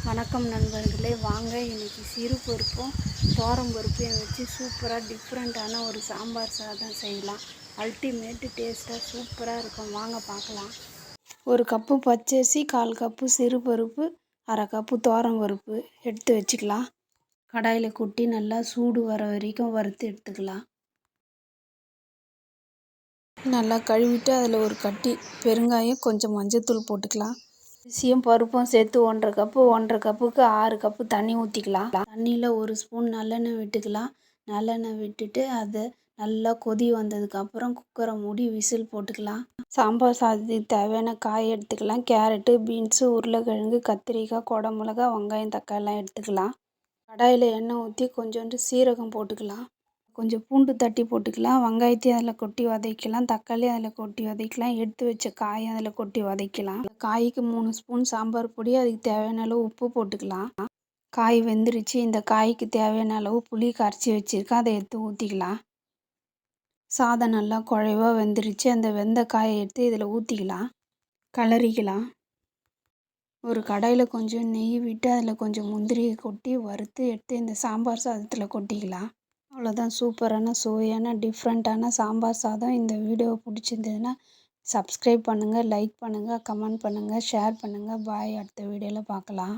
வணக்கம் நண்பர்களே, வாங்க இன்றைக்கி சிறு பருப்பும் துவரம் பருப்பையும் வச்சு சூப்பராக டிஃப்ரெண்ட்டான ஒரு சாம்பார் சாதம் செய்யலாம். அல்டிமேட்டு டேஸ்ட்டாக சூப்பராக இருக்கும். வாங்க பார்க்கலாம். ஒரு கப்பு பச்சரிசி, 1/4 கப்பு சிறு பருப்பு, 1/2 கப்பு துவரம் பருப்பு எடுத்து வச்சுக்கலாம். கடாயில் கொட்டி நல்லா சூடு வர வரைக்கும் வறுத்து எடுத்துக்கலாம். நல்லா கழுவிட்டு அதில் ஒரு கட்டி பெருங்காயம், கொஞ்சம் மஞ்சத்தூள் போட்டுக்கலாம். அரிசியும் பருப்பும் சேர்த்து 1/2 கப்புக்கு 6 கப்பு தண்ணி ஊற்றிக்கலாம். தண்ணியில் 1 ஸ்பூன் நல்லெண்ணெய் விட்டுக்கலாம். நல்லெண்ணெய் விட்டுட்டு அதை நல்லா கொதி வந்ததுக்கப்புறம் குக்கரை மூடி விசில் போட்டுக்கலாம். சாம்பார் சாதத்துக்கு தேவையான காய் எடுத்துக்கலாம். கேரட்டு, பீன்ஸு, உருளைக்கிழங்கு, கத்திரிக்காய், குடமிளகா, வெங்காயம், தக்காளிலாம் எடுத்துக்கலாம். கடாயில் எண்ணெய் ஊற்றி கொஞ்சோண்டு சீரகம் போட்டுக்கலாம். கொஞ்சம் பூண்டு தட்டி போட்டுக்கலாம். வெங்காயத்தையும் அதில் கொட்டி வதக்கலாம். தக்காளி அதில் கொட்டி வதக்கலாம். எடுத்து வச்ச காயை அதில் கொட்டி வதக்கலாம். காய்க்கு 3 ஸ்பூன் சாம்பார் பொடி, அதுக்கு தேவையான அளவு உப்பு போட்டுக்கலாம். காய் வெந்துருச்சு. இந்த காய்க்கு தேவையான அளவு புளி கரைச்சி வச்சுருக்கேன், அதை எடுத்து ஊற்றிக்கலாம். சாதம் நல்லா குழைவாக வெந்துருச்சு. அந்த வெந்த காயை எடுத்து இதில் ஊற்றிக்கலாம். கிளறிக்கலாம். ஒரு கடாயில் கொஞ்சம் நெய் விட்டு அதில் கொஞ்சம் முந்திரியை கொட்டி வறுத்து எடுத்து இந்த சாம்பார் சாதத்தில் கொட்டிக்கலாம். அவ்வளோதான், சூப்பரான சுவையான டிஃப்ரெண்ட்டான சாம்பார் சாதம். இந்த வீடியோ பிடிச்சிருந்ததுன்னா சப்ஸ்கிரைப் பண்ணுங்கள், லைக் பண்ணுங்கள், கமெண்ட் பண்ணுங்கள், ஷேர் பண்ணுங்கள். பாய். அடுத்த வீடியோவில் பார்க்கலாம்.